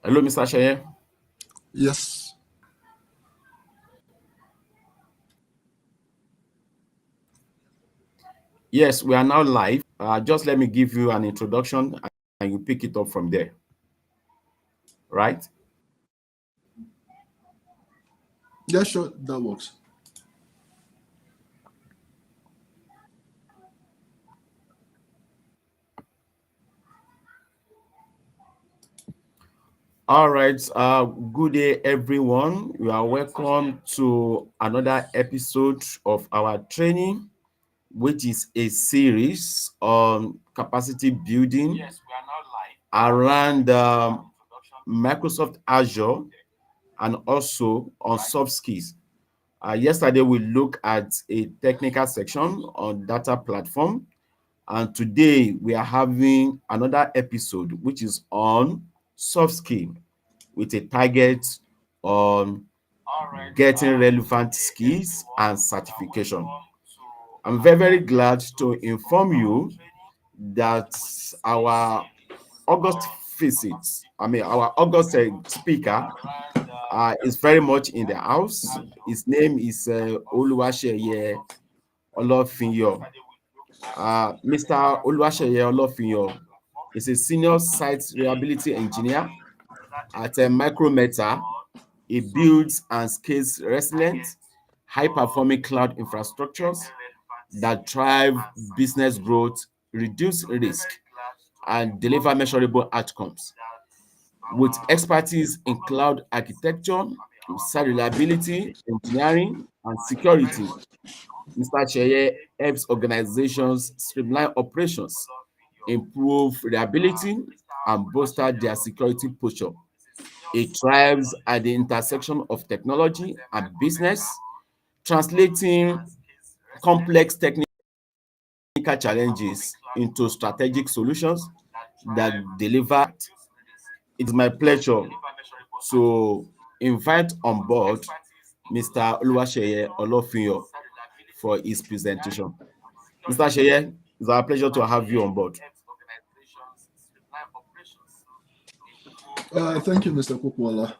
Hello, Mr. Sheye. Yes. Yes, we are now live. Just let me give you an introduction and you pick it up from there, right? Yeah, sure, that works. All right. Good day, everyone. You are welcome to another episode of our training, which is a series on capacity building around Microsoft Azure and also on soft skills. Yesterday, we looked at a technical section on data platform, and today we are having another episode which is on soft skill with a target on getting relevant skills and certification. I'm very, very glad to inform you that our August our August speaker is very much in the house. His name is Oluwaseye Olofinyo. Mr. Oluwaseye Olofinyo is a senior site reliability engineer at Micrometa. He builds and scales resilient, high-performing cloud infrastructures that drive business growth, reduce risk, and deliver measurable outcomes. With expertise in cloud architecture, site reliability, engineering, and security, Mr. Cheye helps organizations streamline operations, improve reliability, and bolster their security posture. It thrives at the intersection of technology and business, translating complex technical challenges into strategic solutions that deliver. It is my pleasure to invite on board Mr. Oluwaseye Olofinyo for his presentation. Mr. Sheye, it's our pleasure to have you on board. Thank you, Mr. Kukwala.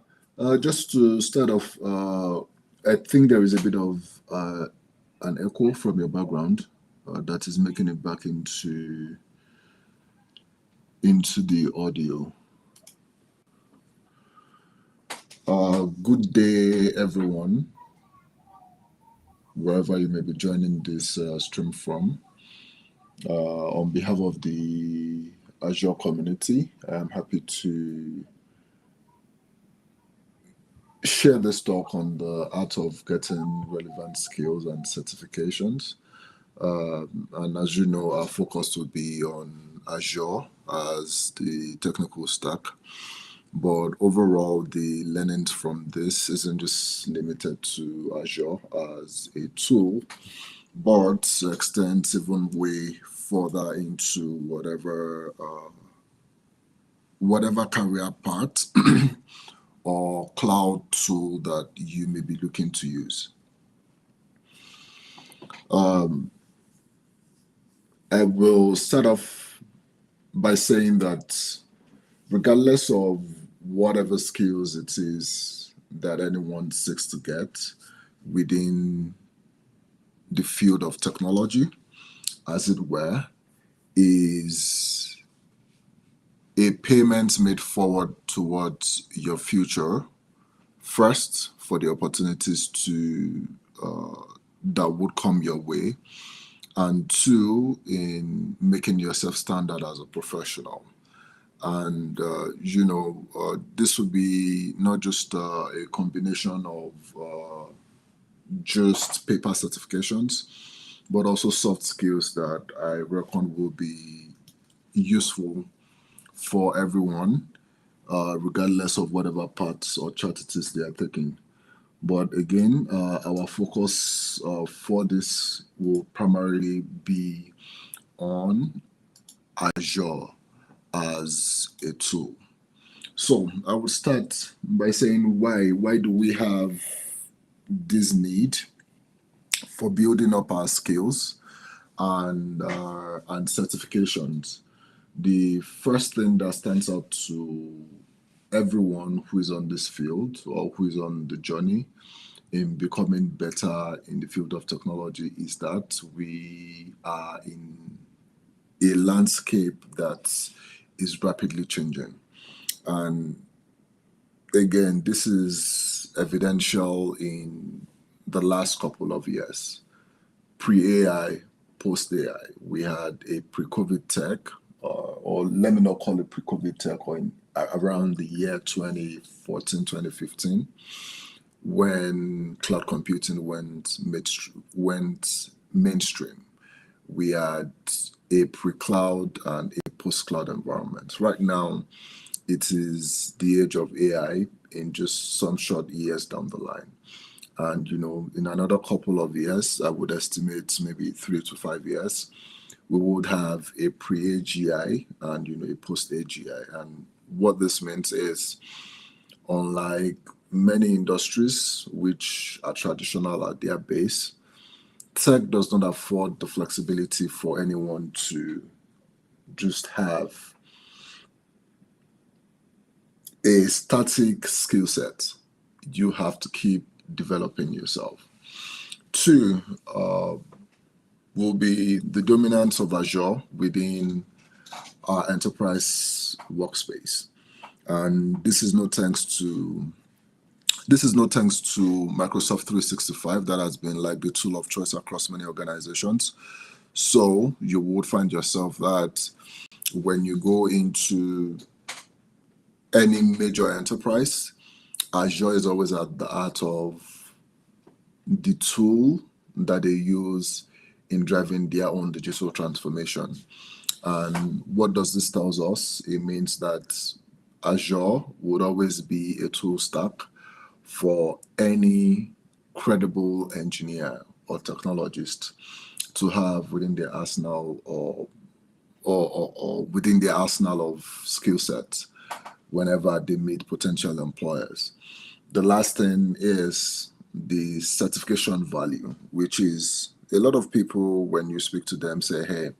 Just to start off, I think there is a bit of an echo from your background that is making it back into the audio. Good day, everyone, wherever you may be joining this stream from. On behalf of the Azure community, I am happy to share this talk on the art of getting relevant skills and certifications. And as you know, our focus will be on Azure as the technical stack. But overall, the learnings from this isn't just limited to Azure as a tool, but extends even way further into whatever career path or cloud tool that you may be looking to use. I will start off by saying that regardless of whatever skills it is that anyone seeks to get within the field of technology, as it were, is a payment made forward towards your future. First, for the opportunities to that would come your way, and two, in making yourself stand out as a professional. And this would be not just a combination of just paper certifications, but also soft skills that I reckon will be useful for everyone, regardless of whatever paths or chart it is they are taking. But again, our focus for this will primarily be on Azure as a tool. So I will start by saying why. Why do we have this need for building up our skills and certifications? The first thing that stands out to everyone who is on this field or who is on the journey in becoming better in the field of technology is that we are in a landscape that is rapidly changing. And again, this is evidential in the last couple of years. Pre-AI, post-AI, we had a pre-COVID tech, or let me not call it pre-COVID tech, or around the year 2014, 2015, when cloud computing went mainstream. We had a pre-cloud and a post-cloud environment. Right now, it is the age of AI in just some short years down the line. And in another couple of years, I would estimate maybe 3 to 5 years, we would have a pre-AGI and a post-AGI. And what this means is, unlike many industries which are traditional at their base, tech does not afford the flexibility for anyone to just have a static skill set. You have to keep developing yourself. Two, will be the dominance of Azure within our enterprise workspace. And this is no thanks to Microsoft 365 that has been like the tool of choice across many organizations. So you would find yourself that when you go into any major enterprise, Azure is always at the heart of the tool that they use in driving their own digital transformation. And what does this tell us? It means that Azure would always be a tool stack for any credible engineer or technologist to have within their arsenal or within their arsenal of skill sets whenever they meet potential employers. The last thing is the certification value, which is a lot of people, when you speak to them, say, hey,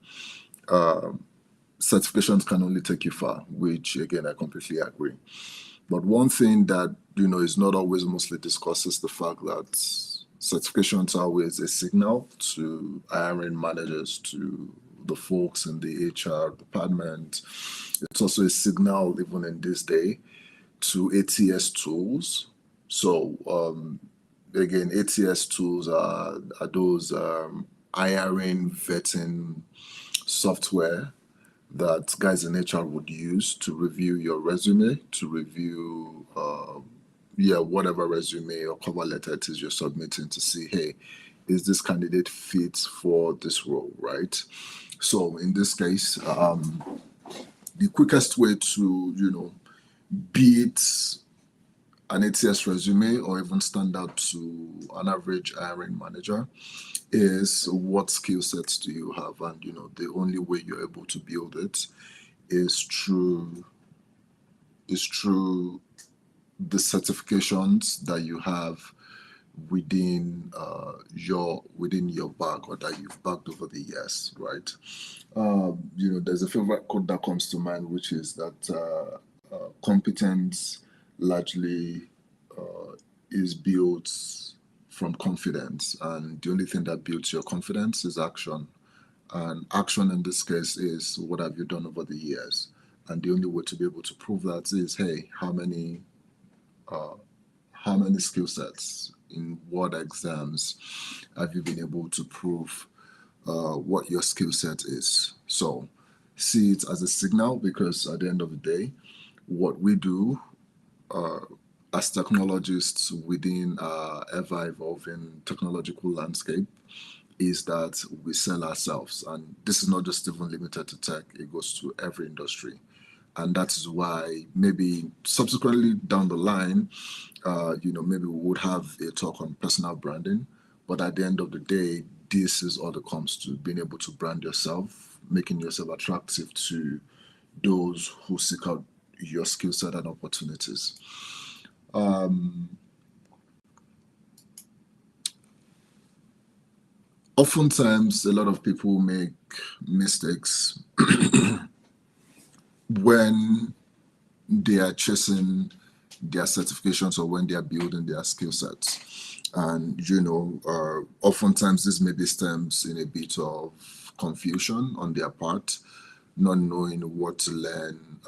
certifications can only take you far, which again, I completely agree. But one thing that, is not always mostly discussed is the fact that certifications are always a signal to hiring managers, to the folks in the HR department. It's also a signal, even in this day, to ATS tools. So, again, ATS tools are those hiring, vetting software that guys in HR would use to review your resume, to review, whatever resume or cover letter it is you're submitting to see, hey, is this candidate fit for this role, right? So in this case, the quickest way to, beat an ATS resume or even stand out to an average hiring manager is what skill sets do you have? And the only way you're able to build it is through the certifications that you have within your bag, or that you've bagged over the years, right? There's a favorite quote that comes to mind, which is that competence largely is built from confidence, and the only thing that builds your confidence is action. And action in this case is, what have you done over the years? And the only way to be able to prove that is, hey, how many skill sets in what exams have you been able to prove what your skill set is? So see it as a signal, because at the end of the day, what we do as technologists within our ever evolving technological landscape is that we sell ourselves. And this is not just even limited to tech, it goes to every industry. And that is why maybe subsequently down the line, maybe we would have a talk on personal branding. But at the end of the day, this is all it comes to: being able to brand yourself, making yourself attractive to those who seek out your skill set and opportunities. Oftentimes, a lot of people make mistakes when they are chasing their certifications or when they are building their skill sets. And, oftentimes this maybe stems in a bit of confusion on their part, not knowing what to learn.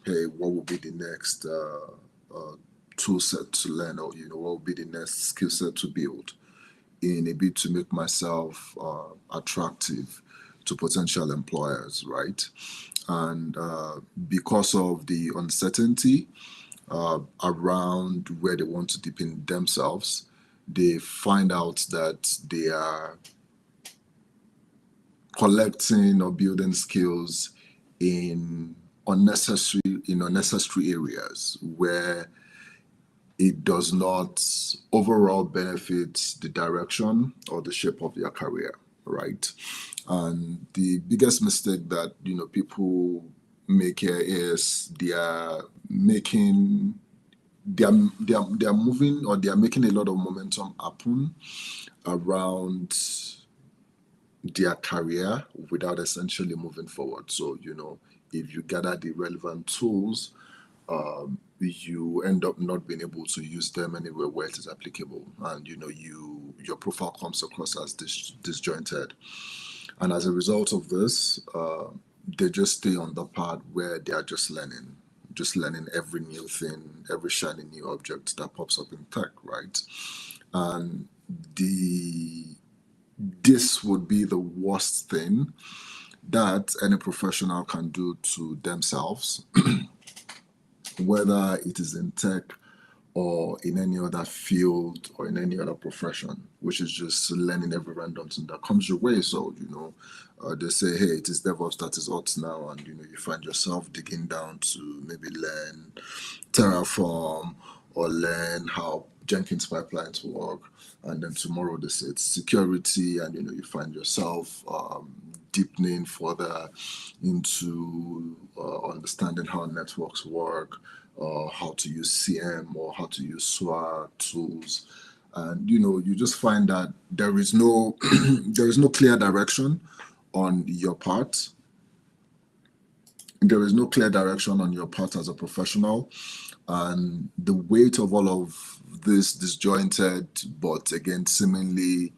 Hey, what will be the next tool set to learn, or, what will be the next skill set to build in a bit to make myself attractive to potential employers, right? And because of the uncertainty around where they want to deepen themselves, they find out that they are collecting or building skills in unnecessary areas where it does not overall benefit the direction or the shape of their career, right? And the biggest mistake that people make here is they are moving, or they are making a lot of momentum happen around their career without essentially moving forward. So, if you gather the relevant tools, you end up not being able to use them anywhere where it is applicable, and your profile comes across as disjointed. And as a result of this, they just stay on the path where they are just learning every new thing, every shiny new object that pops up in tech, right? And the this would be the worst thing that any professional can do to themselves, whether it is in tech or in any other field or in any other profession, which is just learning every random thing that comes your way. So, they say, hey, it is DevOps that is hot now, and you find yourself digging down to maybe learn Terraform or learn how Jenkins pipelines work. And then tomorrow they say it's security, and you find yourself deepening further into understanding how networks work, how to use CM or how to use SWA tools. And you just find that there is no there is no clear direction on your part. There is no clear direction on your part as a professional, and the weight of all of this disjointed but again seemingly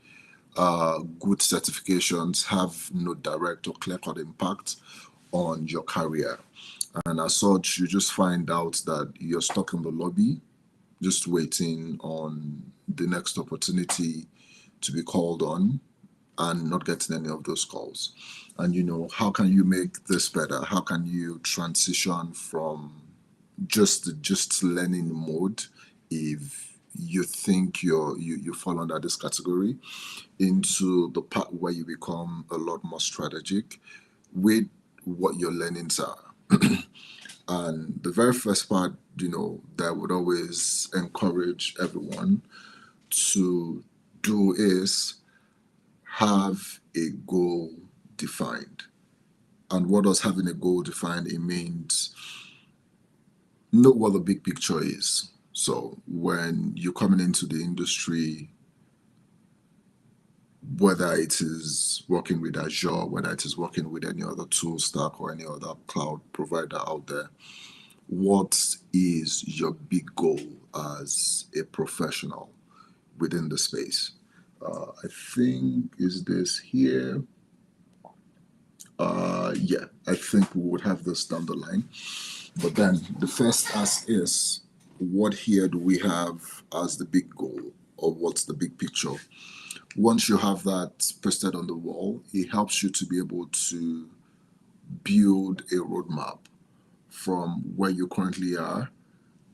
good certifications have no direct or clear-cut impact on your career. And as such, you just find out that you're stuck in the lobby, just waiting on the next opportunity to be called on, and not getting any of those calls. And how can you make this better? How can you transition from just learning mode, if you think you fall under this category, into the part where you become a lot more strategic with what your learnings are? And the very first part, that I would always encourage everyone to do is have a goal defined. And what does having a goal defined? It means know what the big picture is. So when you're coming into the industry, whether it is working with Azure, whether it is working with any other tool stack or any other cloud provider out there, what is your big goal as a professional within the space? I think, is this here? Yeah, I think we would have this down the line. But then the first ask is, what here do we have as the big goal, or what's the big picture? Once you have that pasted on the wall, it helps you to be able to build a roadmap from where you currently are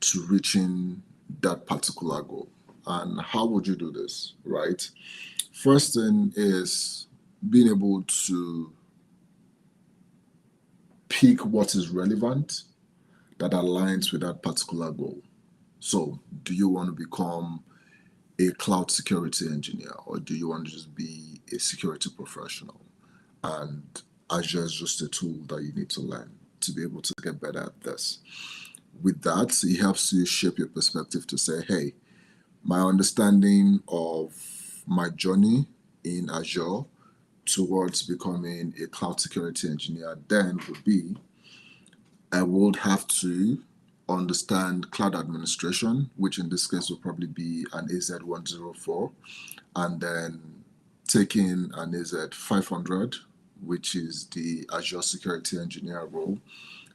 to reaching that particular goal. And how would you do this, right? First thing is being able to pick what is relevant that aligns with that particular goal. So, do you want to become a cloud security engineer, or do you want to just be a security professional? And Azure is just a tool that you need to learn to be able to get better at this. With that, it helps you shape your perspective to say, hey, my understanding of my journey in Azure towards becoming a cloud security engineer then would be, I would have to understand cloud administration, which in this case will probably be an AZ104, and then taking an AZ500, which is the Azure Security Engineer role.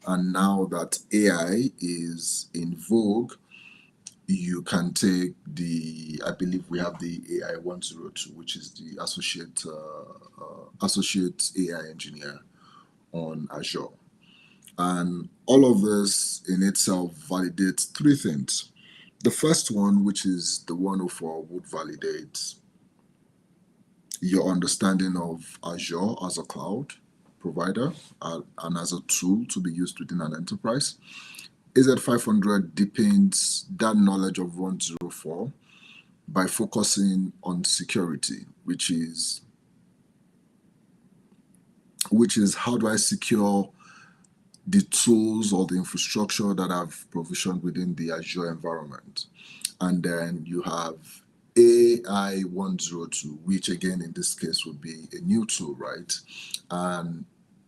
And now that AI is in vogue, you can take I believe we have the AI 102, which is the associate AI engineer on Azure. And all of this in itself validates three things. The first one, which is the 104, would validate your understanding of Azure as a cloud provider and as a tool to be used within an enterprise. AZ500 deepens that knowledge of 104 by focusing on security, which is how do I secure the tools or the infrastructure that I've provisioned within the Azure environment. And then you have AI 102, which again in this case would be a new tool, right? And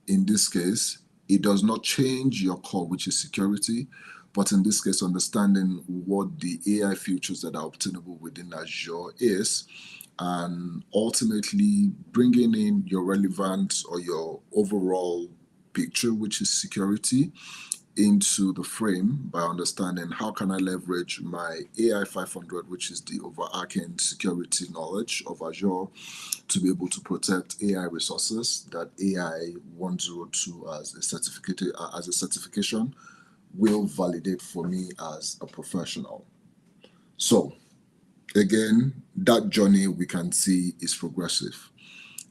in this case, it does not change your core, which is security, but in this case, understanding what the AI features that are obtainable within Azure is, and ultimately bringing in your relevant or your overall picture, which is security, into the frame by understanding how can I leverage my AI 500, which is the overarching security knowledge of Azure, to be able to protect AI resources that AI 102 as a certification will validate for me as a professional. So again, that journey we can see is progressive.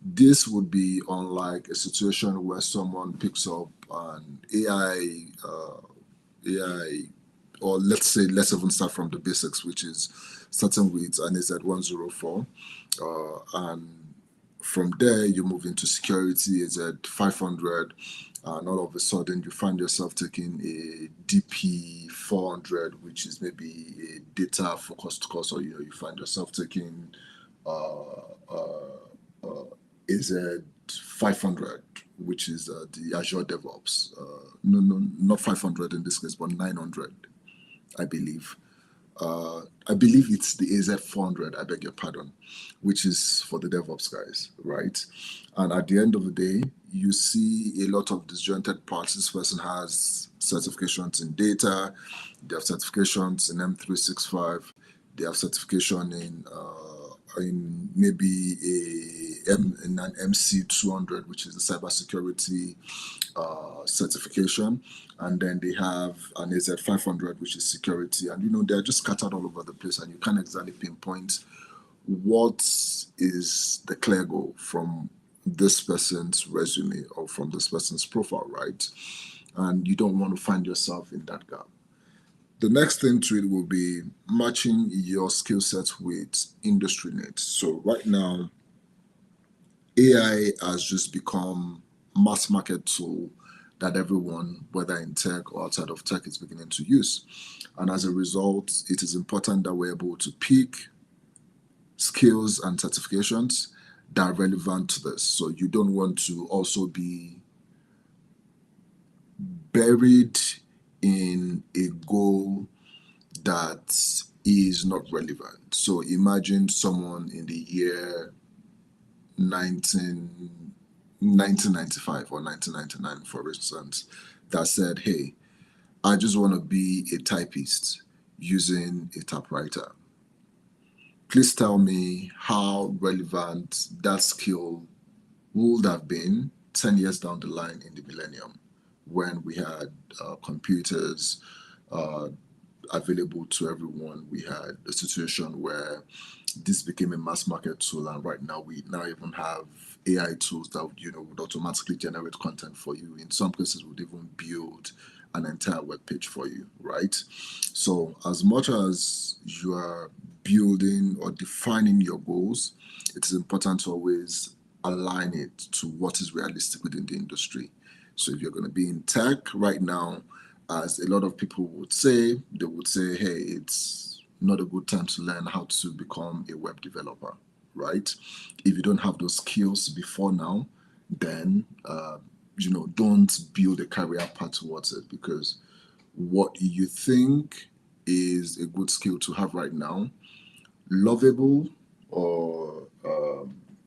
This would be unlike a situation where someone picks up an AI, or let's even start from the basics, which is starting with an AZ104, and from there you move into security AZ500, and all of a sudden you find yourself taking a DP400, which is maybe a data focused course, or you find yourself taking AZ500, which is the Azure DevOps. No, not 500 in this case, but 900, I believe. I believe it's the AZ400, I beg your pardon, which is for the DevOps guys, right? And at the end of the day, you see a lot of disjointed parts. This person has certifications in data, they have certifications in M365, they have certification in maybe in an MC200, which is the cybersecurity certification, and then they have an AZ500, which is security, and they're just scattered all over the place, and you can't exactly pinpoint what is the clear goal from this person's resume or from this person's profile, right? And you don't want to find yourself in that gap. The next thing to it will be matching your skill sets with industry needs. So right now, AI has just become mass market tool that everyone, whether in tech or outside of tech, is beginning to use. And as a result, it is important that we're able to pick skills and certifications that are relevant to this. So you don't want to also be buried in a goal that is not relevant. So imagine someone in the year 1995 or 1999, for instance, that said, hey, I just want to be a typist using a typewriter. Please tell me how relevant that skill would have been 10 years down the line in the millennium when we had computers available to everyone. We had a situation where this became a mass market tool, and right now we now even have AI tools that would automatically generate content for you. In some cases, would even build an entire web page for you, right? So as much as you are building or defining your goals, it is important to always align it to what is realistic within the industry. So if you're going to be in tech right now, as a lot of people would say, they would say, hey, it's not a good time to learn how to become a web developer, right? If you don't have those skills before now, then don't build a career path towards it, because what you think is a good skill to have right now, Lovable or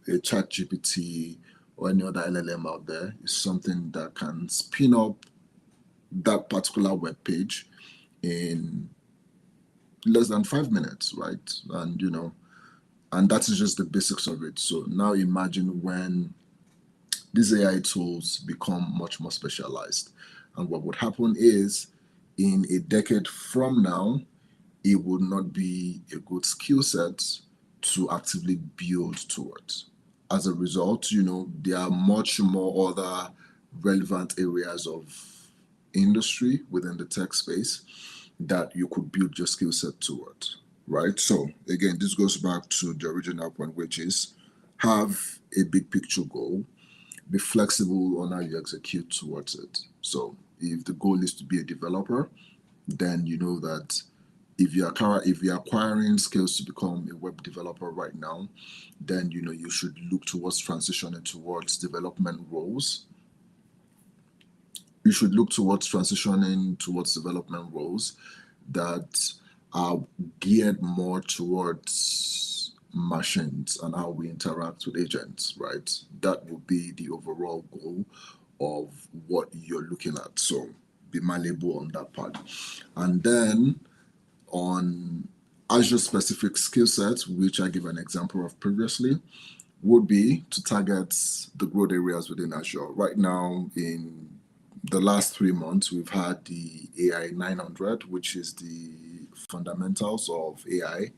a chat GPT or any other LLM out there is something that can spin up that particular web page in less than 5 minutes, right? And and that is just the basics of it. So now imagine when these AI tools become much more specialized. And what would happen is in a decade from now, it would not be a good skill set to actively build towards. As a result, there are much more other relevant areas of industry within the tech space that you could build your skill set towards, right? So again, this goes back to the original point, which is have a big picture goal, be flexible on how you execute towards it. So if the goal is to be a developer, then you know that if you're acquiring skills to become a web developer right now, then you should look towards transitioning towards development roles. You should look towards transitioning towards development roles that are geared more towards machines and how we interact with agents, right? That would be the overall goal of what you're looking at. So be malleable on that part. And then on Azure specific skill sets, which I gave an example of previously, would be to target the growth areas within Azure. Right now, in the last 3 months, we've had the AI 900, which is the fundamentals of AI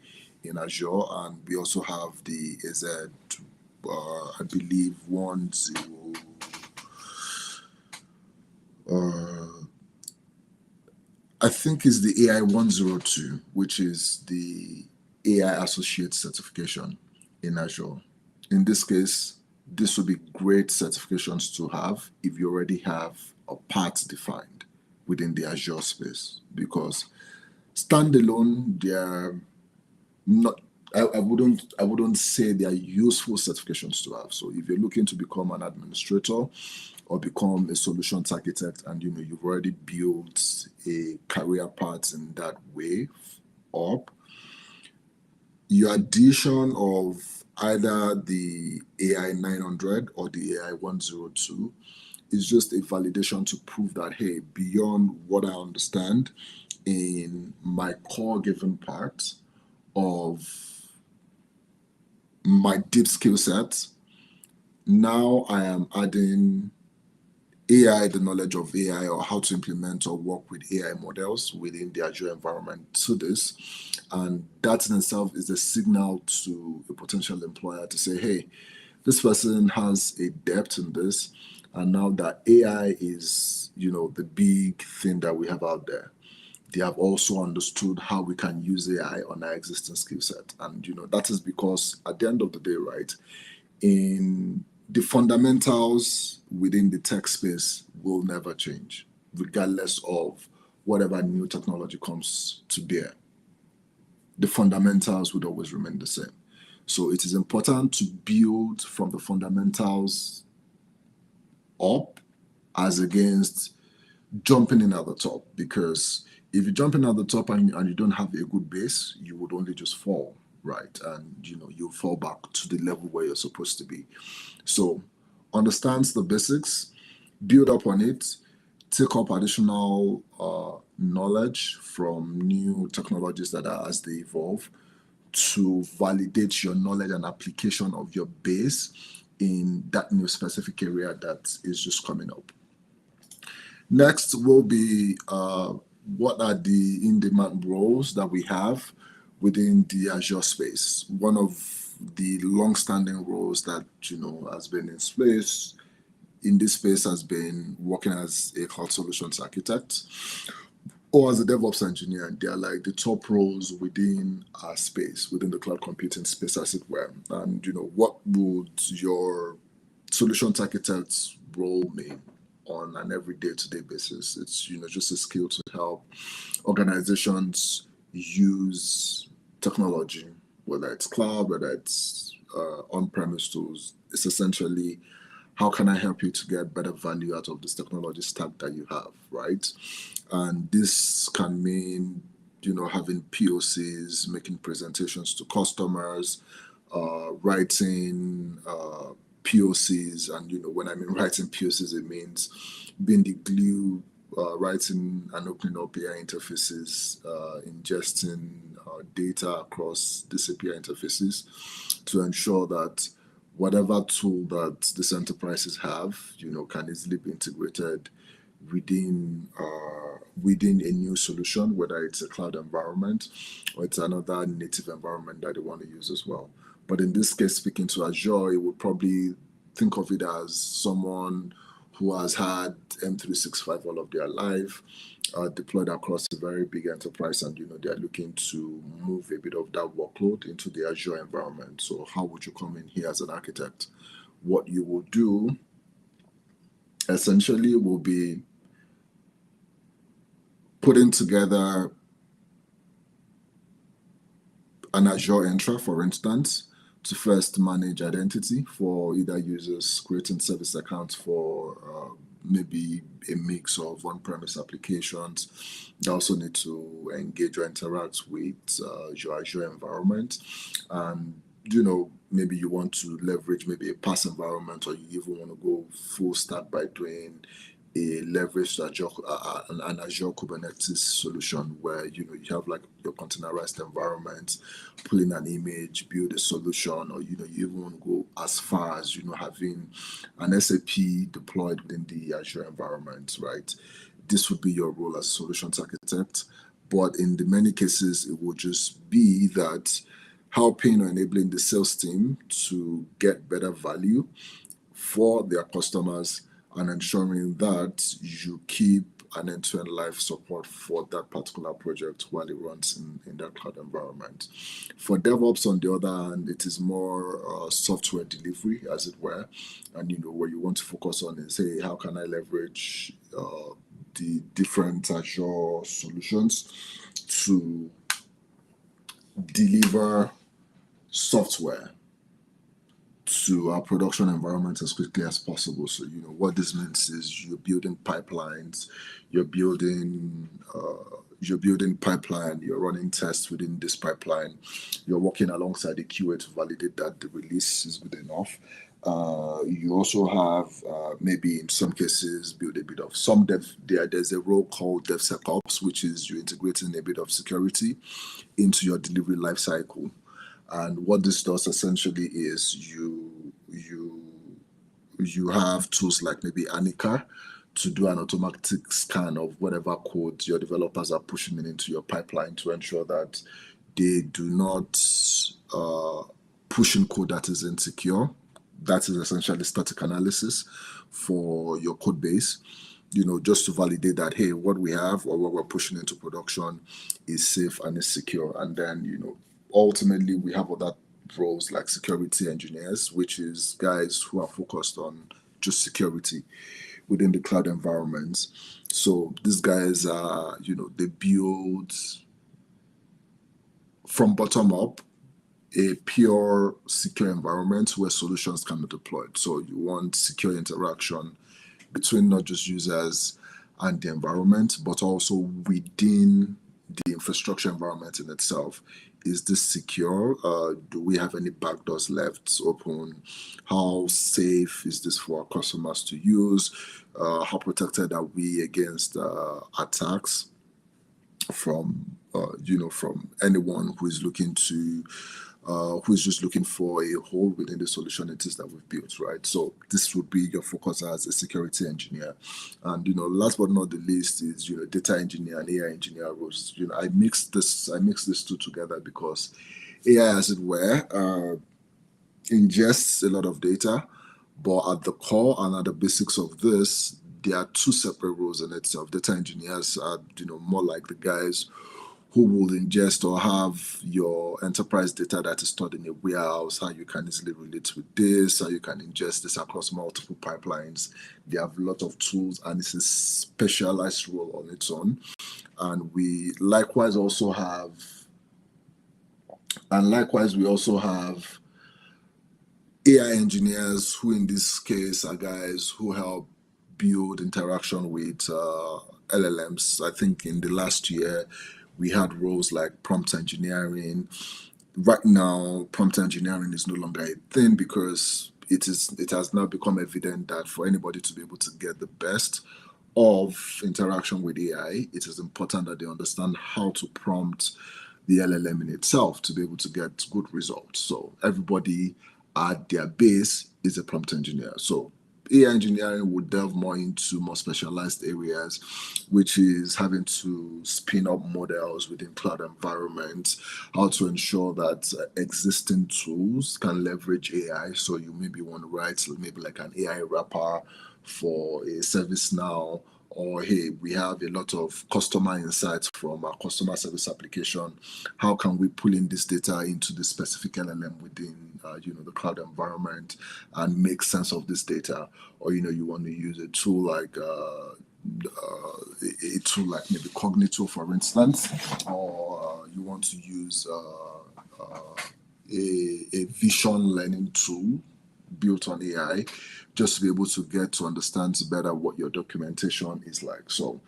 in Azure, and we also have the AZ, I believe, 10. I think is the AI 102, which is the AI Associate certification in Azure. In this case, this would be great certifications to have if you already have a path defined within the Azure space, because standalone, they're not. I wouldn't say they are useful certifications to have. So if you're looking to become an administrator or become a solutions architect, and you've already built a career path in that way up, your addition of either the AI 900 or the AI 102 is just a validation to prove that, hey, beyond what I understand in my core given part of my deep skill set, now I am adding AI, the knowledge of AI, or how to implement or work with AI models within the Azure environment to this. And that in itself is a signal to a potential employer to say, hey, this person has a depth in this. And now that AI is, the big thing that we have out there, they have also understood how we can use AI on our existing skill set. And, that is because at the end of the day, right, in the fundamentals within the tech space will never change, regardless of whatever new technology comes to bear. The fundamentals would always remain the same. So it is important to build from the fundamentals up as against jumping in at the top, because if you jump in at the top and you don't have a good base, you would only just fall, right? And you'll fall back to the level where you're supposed to be. So understands the basics, build up on it, take up additional knowledge from new technologies that are as they evolve to validate your knowledge and application of your base in that new specific area that is just coming up. Next will be what are the in-demand roles that we have within the Azure space. One of the long-standing roles that has been in place in this space has been working as a cloud solutions architect or as a DevOps engineer. They are like the top roles within our space, within the cloud computing space, as it were. And what would your solutions architect's role mean on an every day-to-day basis? It's just a skill to help organizations use technology, whether it's cloud, whether it's on-premise tools. It's essentially how can I help you to get better value out of this technology stack that you have, right? And this can mean, having POCs, making presentations to customers, writing POCs. And, when I mean writing POCs, it means being the glue, writing and opening up API interfaces, ingesting data across these API interfaces to ensure that whatever tool that these enterprises have, can easily be integrated within within a new solution, whether it's a cloud environment or it's another native environment that they want to use as well. But in this case, speaking to Azure, it would probably think of it as someone who has had M365 all of their life, deployed across a very big enterprise, and they're looking to move a bit of that workload into the Azure environment. So how would you come in here as an architect? What you will do essentially will be putting together an Azure Entra, for instance, to first manage identity for either users, creating service accounts for maybe a mix of on-premise applications. They also need to engage or interact with your Azure environment. And maybe you want to leverage maybe a PaaS environment, or you even want to go full stack by doing a leveraged Azure, an Azure Kubernetes solution where you have like your containerized environment, pull in an image, build a solution, or you even want to go as far as having an SAP deployed within the Azure environment, right? This would be your role as solutions architect. But in the many cases, it will just be that helping or enabling the sales team to get better value for their customers and ensuring that you keep an end-to-end life support for that particular project while it runs in that cloud environment. For DevOps, on the other hand, it is more software delivery, as it were. And, where you want to focus on is, hey, how can I leverage the different Azure solutions to deliver software to our production environment as quickly as possible. So, what this means is you're building pipelines, you're building pipeline, you're running tests within this pipeline, you're working alongside the QA to validate that the release is good enough. You also have maybe in some cases build a bit of some there's a role called DevSecOps, which is you integrating a bit of security into your delivery lifecycle. And what this does essentially is you have tools like maybe Anika to do an automatic scan of whatever code your developers are pushing into your pipeline to ensure that they do not push in code that is insecure. That is essentially static analysis for your code base, just to validate that, hey, what we have or what we're pushing into production is safe and is secure. And then, ultimately, we have other roles like security engineers, which is guys who are focused on just security within the cloud environments. So these guys are, they build from bottom up a pure secure environment where solutions can be deployed. So you want secure interaction between not just users and the environment, but also within the infrastructure environment in itself. Is this secure? Do we have any backdoors left open? How safe is this for our customers to use? How protected are we against attacks from from anyone who is looking to who is just looking for a hole within the solution it is that we've built, right? So this would be your focus as a security engineer. And last but not the least is data engineer and AI engineer roles. I mix these two together because AI, as it were, ingests a lot of data, but at the core and at the basics of this, there are two separate roles in itself. Data engineers are more like the guys who will ingest or have your enterprise data that is stored in a warehouse, how you can easily relate with this, how you can ingest this across multiple pipelines. They have a lot of tools, and it's a specialized role on its own. And we also have AI engineers, who in this case are guys who help build interaction with LLMs. I think in the last year we had roles like prompt engineering. Right now, prompt engineering is no longer a thing because it has now become evident that for anybody to be able to get the best of interaction with AI, it is important that they understand how to prompt the LLM in itself to be able to get good results. So everybody at their base is a prompt engineer. So AI engineering would delve more into more specialized areas, which is having to spin up models within cloud environments, how to ensure that existing tools can leverage AI. So you maybe want to write maybe like an AI wrapper for a service now, or hey, we have a lot of customer insights from our customer service application. How can we pull in this data into the specific LLM within the cloud environment and make sense of this data? Or you want to use a tool like maybe Cognito, for instance, or you want to use a vision learning tool built on AI, just to be able to get to understand better what your documentation is like. So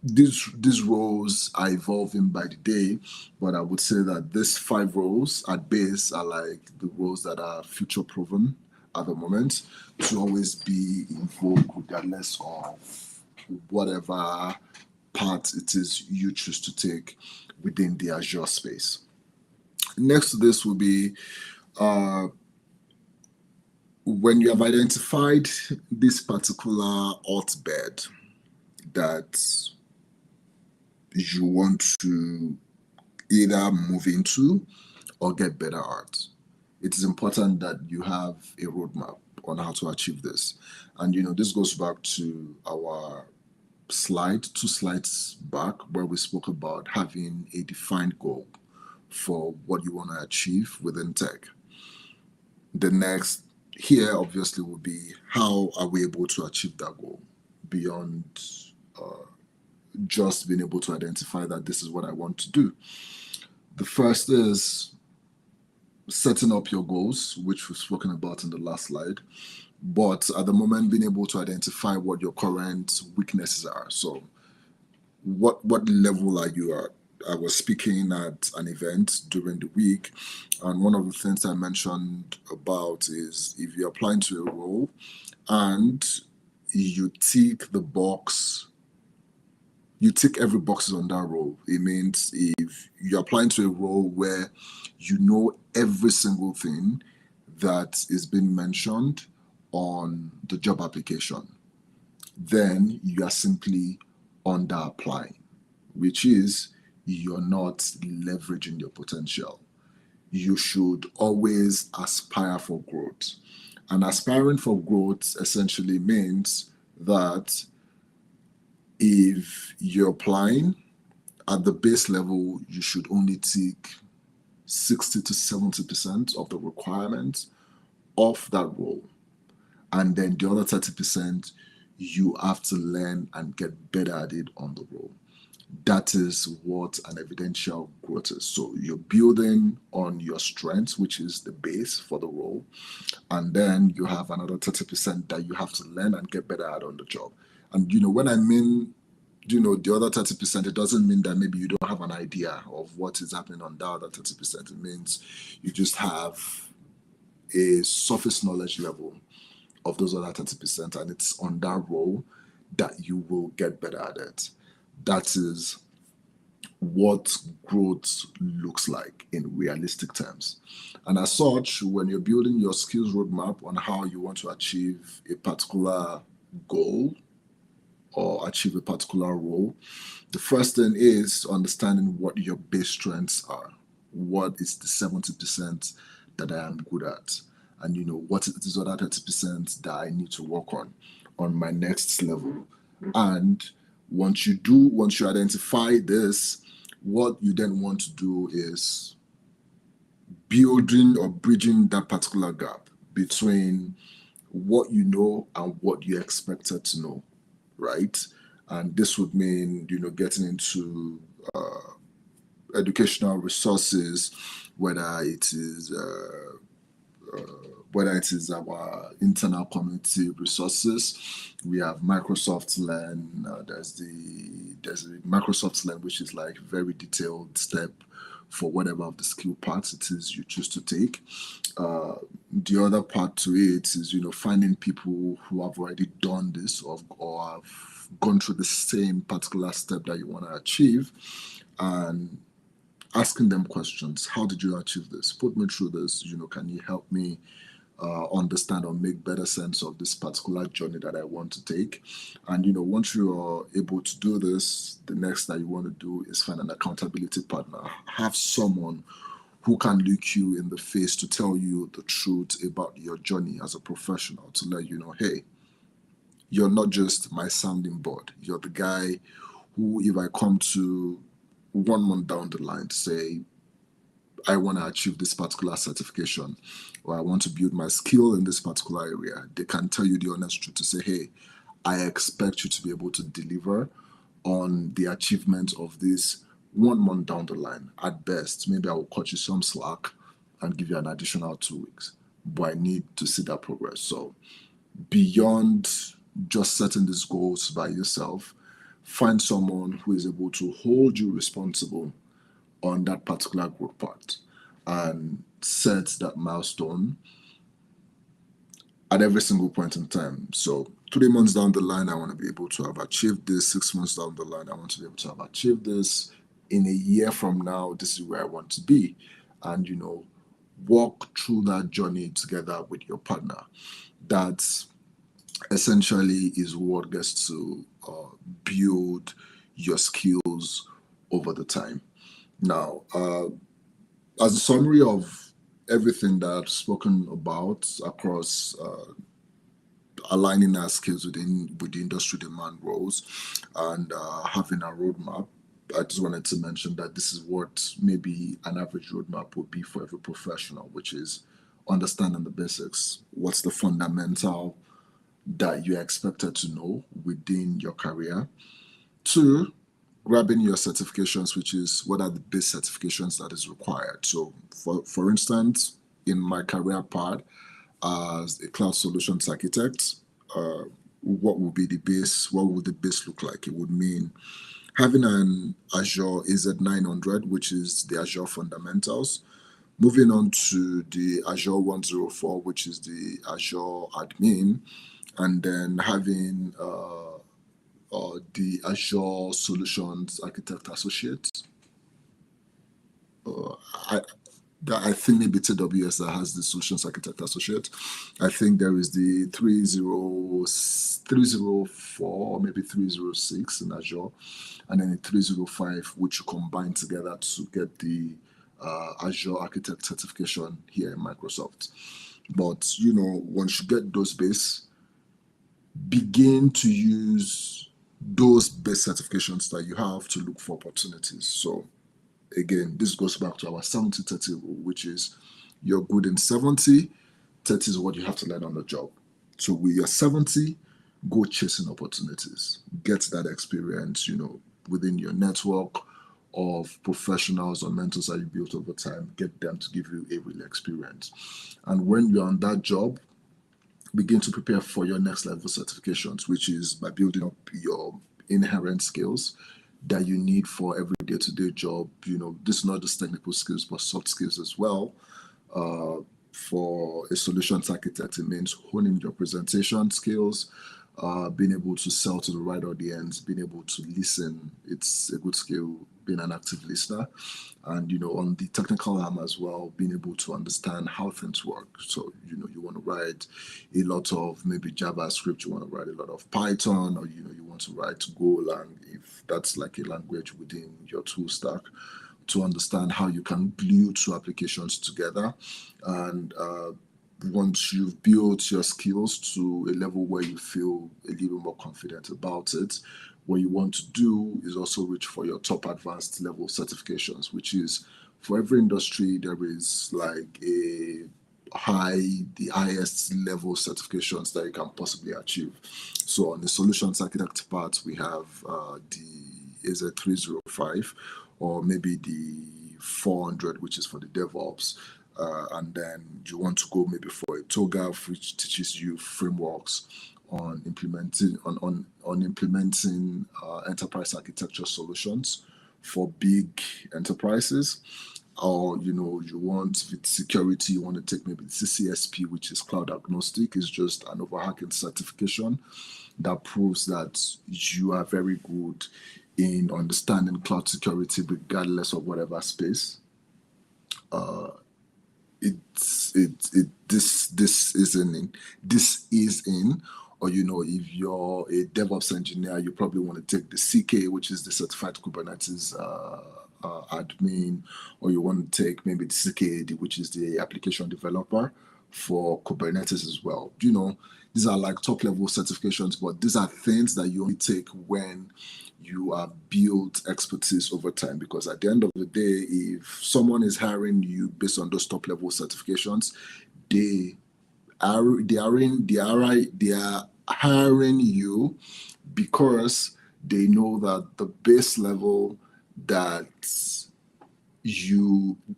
these roles are evolving by the day, but I would say that these 5 roles at base are like the roles that are future proven at the moment to always be in vogue regardless of whatever path it is you choose to take within the Azure space. Next to this will be when you have identified this particular hotbed that you want to either move into or get better at, it is important that you have a roadmap on how to achieve this. And this goes back to our 2 slides back, where we spoke about having a defined goal for what you want to achieve within tech. The next here obviously will be, how are we able to achieve that goal beyond just being able to identify that this is what I want to do. The first is setting up your goals, which we've spoken about in the last slide, but at the moment being able to identify what your current weaknesses are. So what level are you at? I was speaking at an event during the week, and one of the things I mentioned about is, if you're applying to a role and you tick the box, you tick every box on that role. It means if you're applying to a role where you know every single thing that is being mentioned on the job application, then you are simply under applying, which is you're not leveraging your potential. You should always aspire for growth. And aspiring for growth essentially means that if you're applying at the base level, you should only take 60 to 70% of the requirements of that role. And then the other 30%, you have to learn and get better at it on the role. That is what an evidential growth is. So you're building on your strengths, which is the base for the role. And then you have another 30% that you have to learn and get better at on the job. And when I mean, the other 30%, it doesn't mean that maybe you don't have an idea of what is happening on the other 30%. It means you just have a surface knowledge level of those other 30%, and it's on that role that you will get better at it. That is what growth looks like in realistic terms. And as such, when you're building your skills roadmap on how you want to achieve a particular goal or achieve a particular role, the first thing is understanding what your base strengths are. What is the 70% that I am good at? And what is this other 30% that I need to work on my next level? And once you identify this, what you then want to do is building or bridging that particular gap between what you know and what you expected to know, right? And this would mean, getting into educational resources, whether it is whether it is our internal community resources. We have Microsoft Learn. There's a Microsoft Learn, which is like very detailed step for whatever of the skill parts it is you choose to take. The other part to it is, finding people who have already done this, or have gone through the same particular step that you want to achieve, and asking them questions. How did you achieve this? Put me through this. Can you help me understand or make better sense of this particular journey that I want to take? And once you are able to do this, the next that you want to do is find an accountability partner. Have someone who can look you in the face to tell you the truth about your journey as a professional, to let you know, hey, you're not just my sounding board. You're the guy who, if I come to 1 month down the line to say, I want to achieve this particular certification, or I want to build my skill in this particular area, they can tell you the honest truth to say, hey, I expect you to be able to deliver on the achievement of this 1 month down the line. At best, maybe I will cut you some slack and give you an additional 2 weeks, but I need to see that progress. So beyond just setting these goals by yourself, find someone who is able to hold you responsible on that particular growth part and set that milestone at every single point in time. So 3 months down the line, I want to be able to have achieved this. 6 months down the line, I want to be able to have achieved this. In a year from now, this is where I want to be. And, walk through that journey together with your partner. That's essentially is what gets to build your skills over the time. Now, as a summary of everything that I've spoken about across aligning our skills with the industry demand roles and having a roadmap, I just wanted to mention that this is what maybe an average roadmap would be for every professional, which is understanding the basics. What's the fundamental that you're expected to know within your career? Two, grabbing your certifications, which is what are the base certifications that is required. So for instance, in my career path as a cloud solutions architect, what would be the base? What would the base look like? It would mean having an Azure AZ900, which is the Azure fundamentals, moving on to the Azure 104, which is the Azure admin, and then having the Azure Solutions Architect Associate. I, I think maybe it's AWS that has the Solutions Architect Associate. I think there is the 304, maybe 306 in Azure, and then the 305, which you combine together to get the Azure Architect certification here in Microsoft. But, once you get those base, begin to use those base certifications that you have to look for opportunities. So again, this goes back to our 70-30 rule, which is you're good in 70, 30 is what you have to learn on the job. So with your 70, go chasing opportunities, get that experience, within your network of professionals or mentors that you built over time, get them to give you a real experience. And when you're on that job, begin to prepare for your next level certifications, which is by building up your inherent skills that you need for every day-to-day job. This is not just technical skills, but soft skills as well. For a solutions architect, it means honing your presentation skills, being able to sell to the right audience, being able to listen. It's a good skill, being an active listener. And, on the technical arm as well, being able to understand how things work. So, you want to write a lot of maybe JavaScript, you want to write a lot of Python, or, you want to write Golang, if that's like a language within your tool stack, to understand how you can glue two applications together. And once you've built your skills to a level where you feel a little more confident about it, what you want to do is also reach for your top advanced level certifications, which is for every industry, there is like the highest level certifications that you can possibly achieve. So on the solutions architect part, we have the AZ305, or maybe the 400, which is for the DevOps. and then you want to go maybe for a TOGAF, which teaches you frameworks on implementing enterprise architecture solutions for big enterprises. Or you want with security, you want to take maybe CCSP, which is cloud agnostic, is just an overhacking certification that proves that you are very good in understanding cloud security regardless of whatever space this is in. Or if you're a DevOps engineer, you probably want to take the CK, which is the certified Kubernetes admin. Or you want to take maybe the CKAD, which is the application developer for Kubernetes as well. These are like top level certifications, but these are things that you only take when you have built expertise over time. Because at the end of the day, if someone is hiring you based on those top level certifications, they are hiring you because they know that the base level that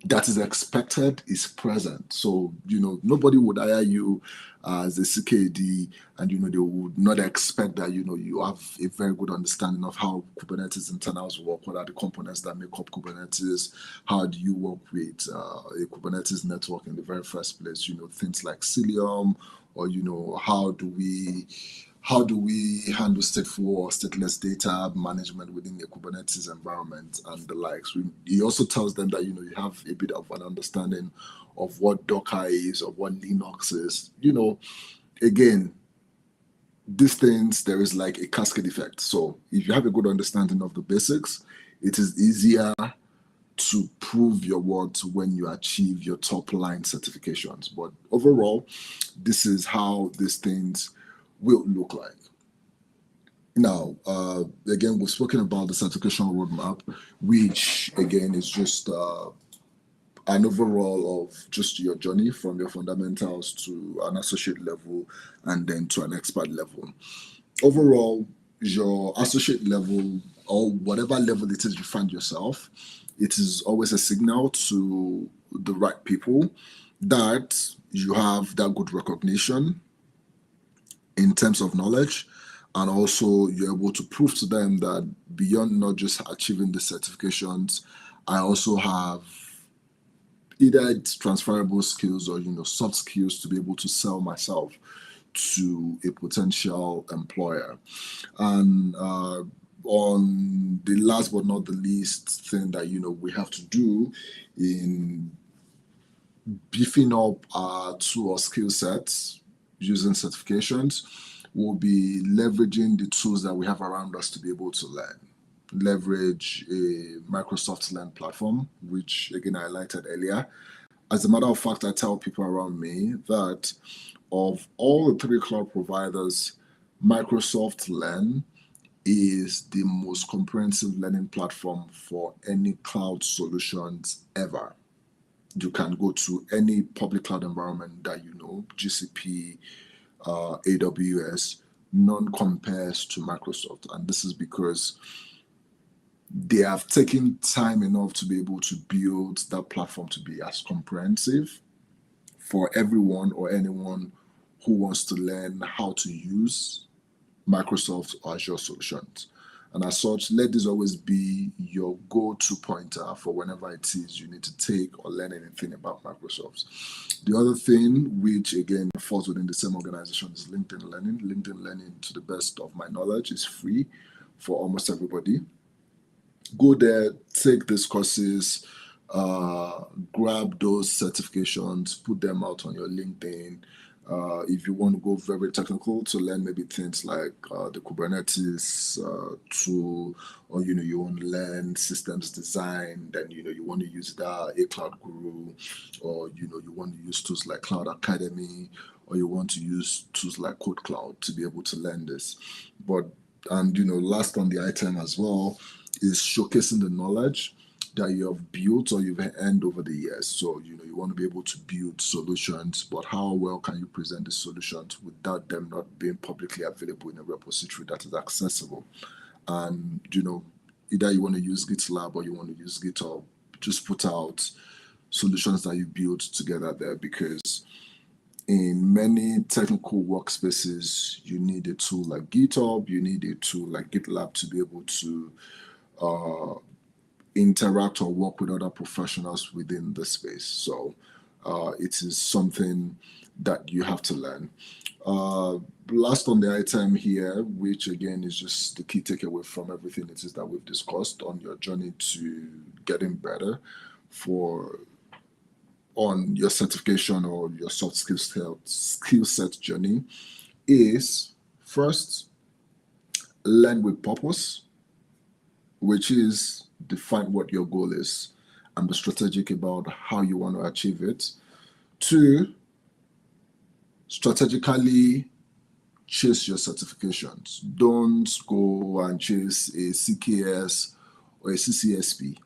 that is expected is present. So nobody would hire you as a CKD, and they would not expect that you have a very good understanding of how Kubernetes internals work, what are the components that make up Kubernetes, how do you work with a Kubernetes network in the very first place, things like Cilium, or how do we handle stateful or stateless data management within a Kubernetes environment and the likes. He also tells them that you have a bit of an understanding of what Docker is, or what Linux is. Again, these things, there is like a cascade effect. So if you have a good understanding of the basics, it is easier to prove your worth when you achieve your top line certifications. But overall, this is how these things will look like. Now, again, we've spoken about the certification roadmap, which again is just an overall of just your journey from your fundamentals to an associate level and then to an expert level. Overall, your associate level, or whatever level it is you find yourself, it is always a signal to the right people that you have that good recognition in terms of knowledge, and also you're able to prove to them that beyond not just achieving the certifications, I also have either it's transferable skills or soft skills to be able to sell myself to a potential employer. And on the last but not the least thing that we have to do in beefing up our tool or skill sets using certifications will be leveraging the tools that we have around us to be able to learn. Leverage a Microsoft Learn platform, which again I highlighted earlier. As a matter of fact, I tell people around me that of all the three cloud providers, Microsoft Learn is the most comprehensive learning platform for any cloud solutions ever. You can go to any public cloud environment that GCP, AWS, none compares to Microsoft. And this is because they have taken time enough to be able to build that platform to be as comprehensive for everyone or anyone who wants to learn how to use Microsoft or Azure solutions. And as such, let this always be your go-to pointer for whenever it is you need to take or learn anything about Microsoft. The other thing, which again falls within the same organization, is LinkedIn Learning. LinkedIn Learning, to the best of my knowledge, is free for almost everybody. Go there, take these courses, grab those certifications, put them out on your LinkedIn. If you want to go very technical to learn maybe things like the Kubernetes tool, or you want to learn systems design, then you want to use a Cloud Guru, or you want to use tools like Cloud Academy, or you want to use tools like Code Cloud to be able to learn this. And last on the item as well is showcasing the knowledge that you have built or you've earned over the years. So you want to be able to build solutions, but how well can you present the solutions without them not being publicly available in a repository that is accessible? And either you want to use GitLab or you want to use GitHub, just put out solutions that you build together there, because in many technical workspaces, you need a tool like GitHub, you need a tool like GitLab to be able to interact or work with other professionals within the space. So it is something that you have to learn. Last on the item here, which again is just the key takeaway from everything it is that we've discussed on your journey to getting better for on your certification or your soft skill set journey, is first, learn with purpose, which is define what your goal is and be strategic about how you want to achieve it. Two, strategically chase your certifications. Don't go and chase a CKS or a CCSP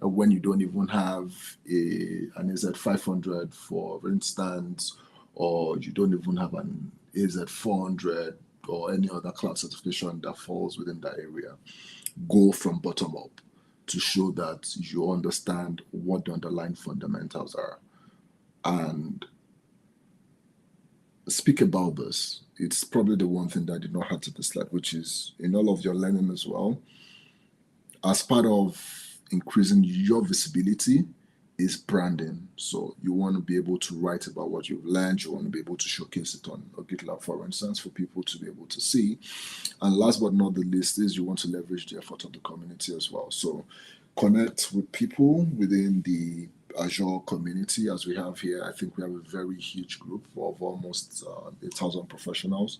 when you don't even have an AZ500, for instance, or you don't even have an AZ400 or any other cloud certification that falls within that area. Go from bottom up to show that you understand what the underlying fundamentals are and speak about this. It's probably the one thing that I did not have to this slide, which is in all of your learning as well, as part of increasing your visibility, is branding. So you want to be able to write about what you've learned. You want to be able to showcase it on a GitLab, for instance, for people to be able to see. And last but not the least is you want to leverage the effort of the community as well. So connect with people within the Azure community, as we have here. I think we have a very huge group of almost 1,000 professionals.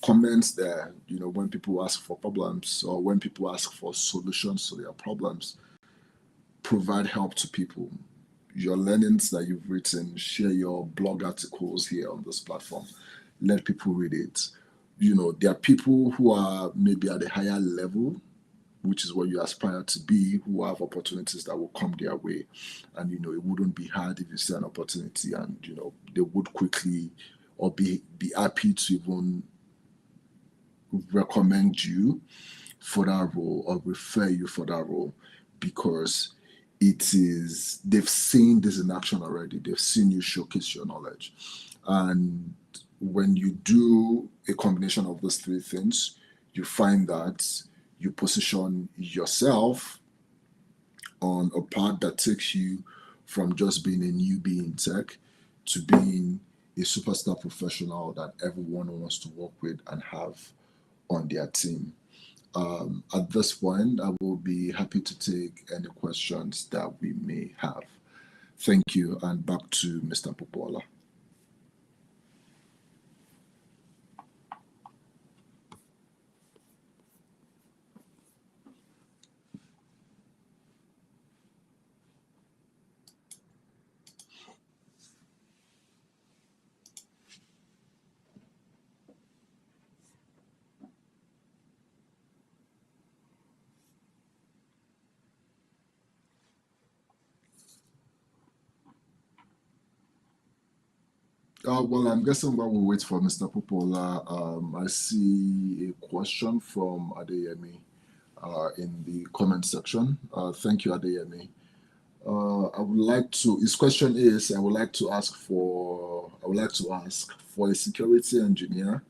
Comments there, when people ask for problems or when people ask for solutions to their problems, provide help to people. Your learnings that you've written, share your blog articles here on this platform. Let people read it. There are people who are maybe at a higher level, which is what you aspire to be, who have opportunities that will come their way. And, it wouldn't be hard if you see an opportunity and, they would quickly or be happy to even recommend you for that role or refer you for that role, because they've seen this in action already. They've seen you showcase your knowledge. And when you do a combination of those three things, you find that you position yourself on a path that takes you from just being a newbie in tech to being a superstar professional that everyone wants to work with and have on their team. At this point, I will be happy to take any questions that we may have. Thank you, and back to Mr. Popola. Well, I'm guessing while we wait for Mr. Popola, I see a question from Adeyemi in the comment section. Thank you, Adeyemi. His question is, I would like to ask for a security engineer,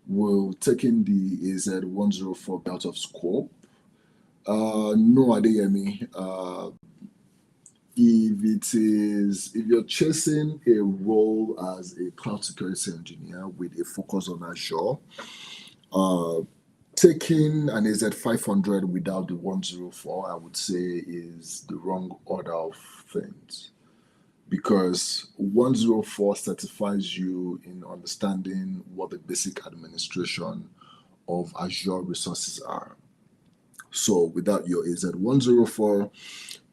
will taking the AZ104 be out of scope? No, Adeyemi. If you're chasing a role as a cloud security engineer with a focus on Azure, taking an AZ500 without the 104, I would say, is the wrong order of things, because 104 certifies you in understanding what the basic administration of Azure resources are. So without your AZ104,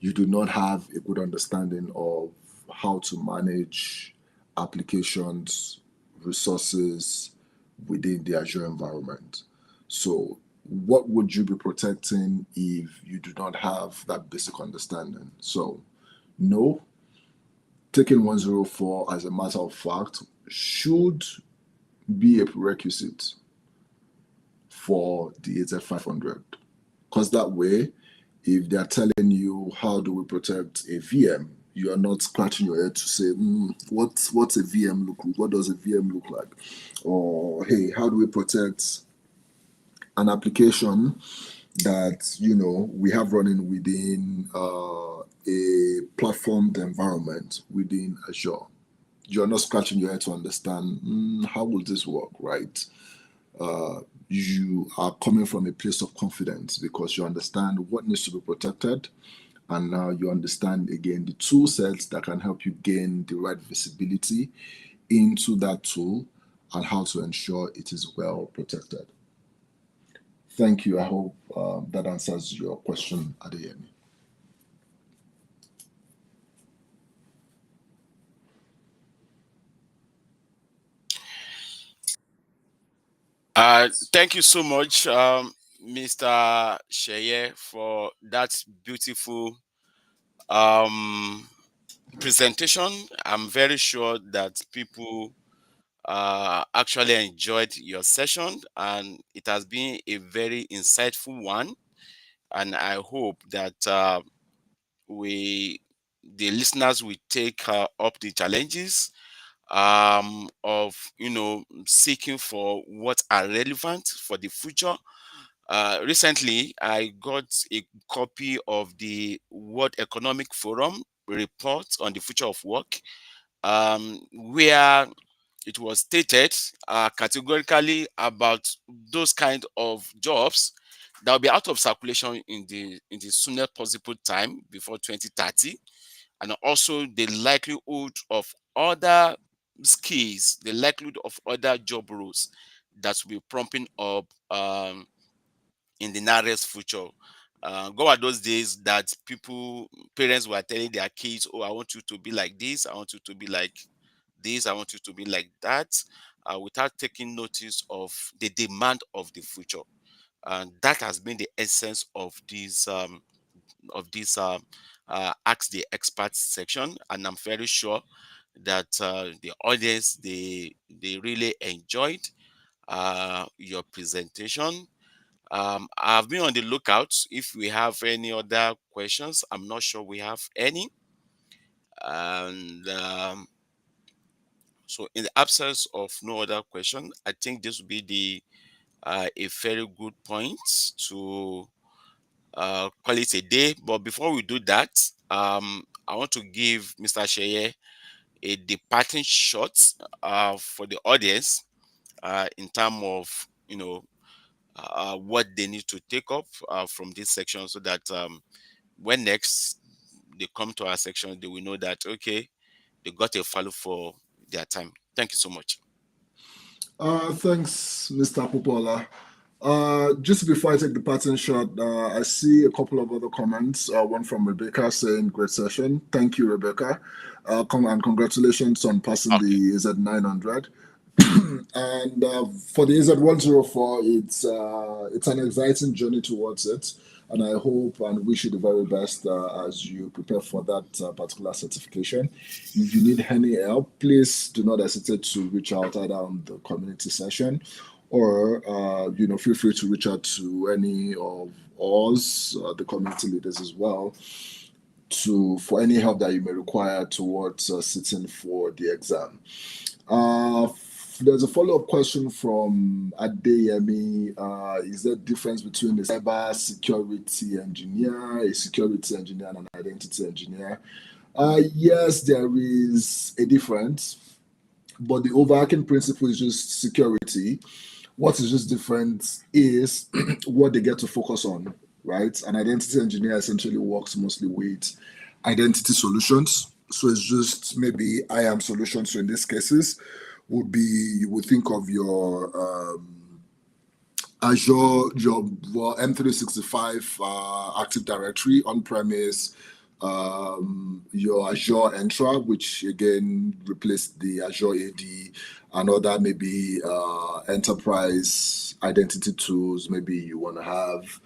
you do not have a good understanding of how to manage applications, resources within the Azure environment. So what would you be protecting if you do not have that basic understanding? So no, taking 104 as a matter of fact should be a prerequisite for the AZ500, because that way, if they're telling you how do we protect a VM, You are not scratching your head to say, what's a VM look like? What does a VM look like? Or hey, how do we protect an application that we have running within a platformed environment within Azure? You're not scratching your head to understand how will this work, right? You are coming from a place of confidence because you understand what needs to be protected, and now you understand again the tool sets that can help you gain the right visibility into that tool and how to ensure it is well protected. Thank you. I hope that answers your question, Adeyemi. Thank you so much, Mr. Sheye, for that beautiful um, presentation. I'm very sure that people actually enjoyed your session, and it has been a very insightful one. And I hope that we, the listeners, will take up the challenges of seeking for what are relevant for the future. Recently, I got a copy of the World Economic Forum report on the future of work, where it was stated categorically about those kind of jobs that will be out of circulation in the soonest possible time before 2030, and also the likelihood of other skills, the likelihood of other job roles that will be prompting up in the nearest future. Go are those days that parents were telling their kids, "Oh, I want you to be like this. I want you to be like this. I want you to be like that," without taking notice of the demand of the future. And that has been the essence of this Ask the Experts section, and I'm very sure that the audience, they really enjoyed your presentation. I've been on the lookout if we have any other questions. I'm not sure we have any. And so, in the absence of no other question, I think this would be the a very good point to call it a day. But before we do that, I want to give Mr. Sheye a departing shot for the audience in terms of what they need to take up from this section, so that when next they come to our section, they will know that okay, they got a follow for their time. Thank you so much. Thanks, Mr. Popola. Just before I take the pattern shot, I see a couple of other comments. One from Rebecca saying, "Great session. Thank you, Rebecca. And congratulations on passing Okay. the Z900." And for the AZ104, it's an exciting journey towards it, and I hope and wish you the very best as you prepare for that particular certification. If you need any help, please do not hesitate to reach out either on the community session, or feel free to reach out to any of us, the community leaders as well, for any help that you may require towards sitting for the exam. Uh, there's a follow-up question from Adeyemi. Is there a difference between a cyber security engineer, a security engineer, and an identity engineer? Yes, there is a difference, but the overarching principle is just security. What is just different is what they get to focus on, right? An identity engineer essentially works mostly with identity solutions. So it's just maybe IAM solutions. So in these cases, would be, you would think of your Azure, your M365 Active Directory on premise, your Azure Entra, which again replaced the Azure AD, and other maybe enterprise identity tools. Maybe you want to have.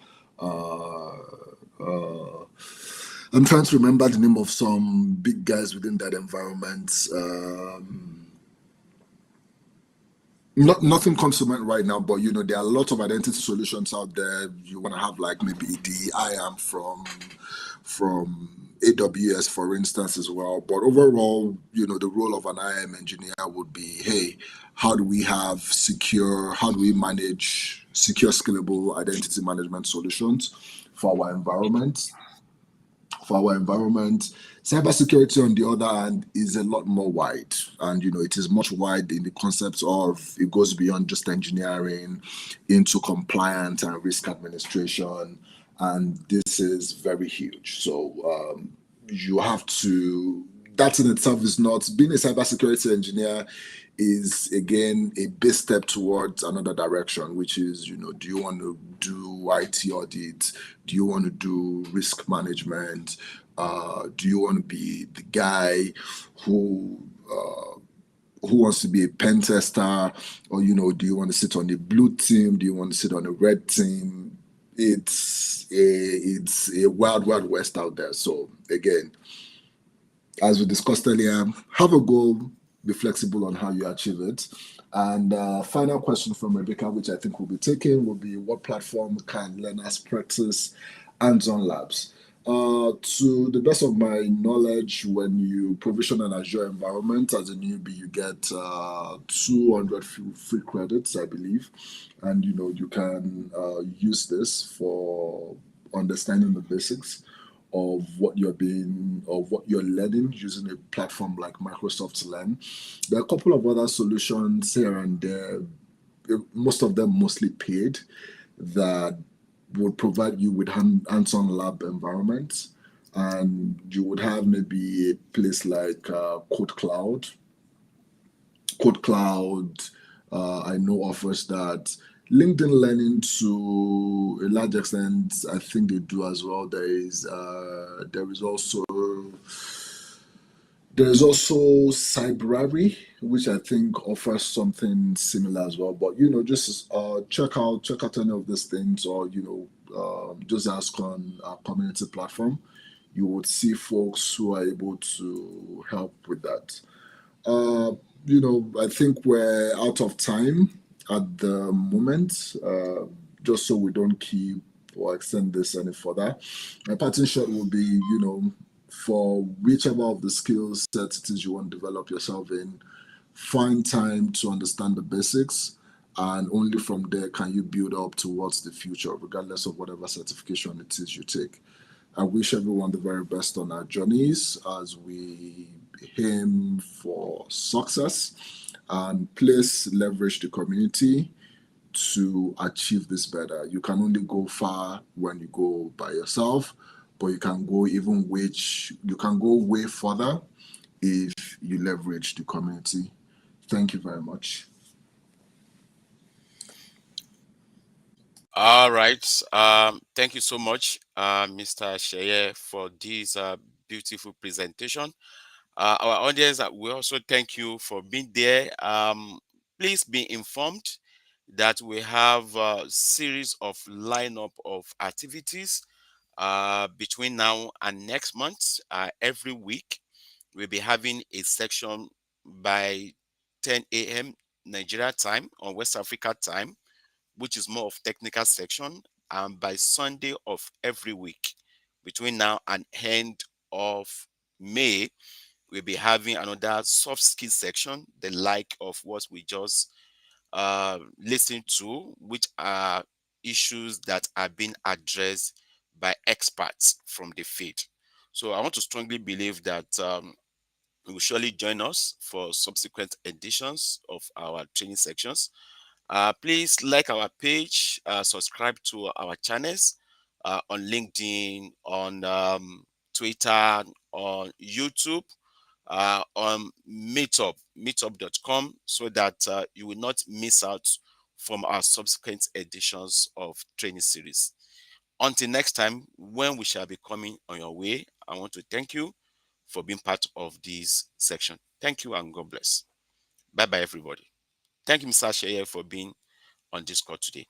I'm trying to remember the name of some big guys within that environment. Nothing comes to mind right now, but there are a lot of identity solutions out there. You want to have like maybe the IAM from AWS, for instance, as well. But overall, the role of an IAM engineer would be, hey, how do we manage secure, scalable identity management solutions for our environment? Cybersecurity, on the other hand, is a lot more wide, and it is much wide in the concept of it goes beyond just engineering into compliance and risk administration, and this is very huge. So you have to. That in itself is not being a cybersecurity engineer is again a big step towards another direction, which is, do you want to do IT audit? Do you want to do risk management? Do you want to be the guy who wants to be a pen tester, or do you want to sit on the blue team? Do you want to sit on the red team? It's a wild west out there. So again, as we discussed earlier, have a goal, be flexible on how you achieve it. And final question from Rebecca, which I think we'll be taking, will be what platform can learners practice hands-on labs? To the best of my knowledge, when you provision an Azure environment as a newbie, you get 200 free credits, I believe, and you can use this for understanding the basics of what you're learning using a platform like Microsoft to learn. There are a couple of other solutions here and there, most of them mostly paid, that would provide you with hands-on lab environments, and you would have maybe a place like Code Cloud. I know offers that. LinkedIn Learning, to a large extent, I think they do as well. There is also Cybrary, which I think offers something similar as well. But just check out any of these things, or just ask on our community platform. You would see folks who are able to help with that. Uh, I think we're out of time at the moment. Just so we don't keep or extend this any further, my parting shot will be, for whichever of the skill sets it is you want to develop yourself in, find time to understand the basics, and only from there can you build up towards the future, regardless of whatever certification it is you take. I wish everyone the very best on our journeys as we aim for success, and please leverage the community to achieve this better. You can only go far when you go by yourself, but you can go way further if you leverage the community. Thank you very much. All right. Thank you so much, Mr. Sheye, for this beautiful presentation. Our audience, we also thank you for being there. Please be informed that we have a series of lineup of activities between now and next month. Every week, we'll be having a section by 10 a.m. Nigeria time on West Africa time, which is more of technical section, and by Sunday of every week between now and end of May, we'll be having another soft skill section, the like of what we just listened to, which are issues that are being addressed by experts from the field. So I want to strongly believe that you will surely join us for subsequent editions of our training sections. Please like our page, subscribe to our channels on LinkedIn, on Twitter, on YouTube, on meetup.com, so that you will not miss out from our subsequent editions of training series. Until next time, when we shall be coming on your way, I want to thank you for being part of this section. Thank you and God bless. Bye bye, everybody. Thank you, Mr. Sheye, for being on this call today.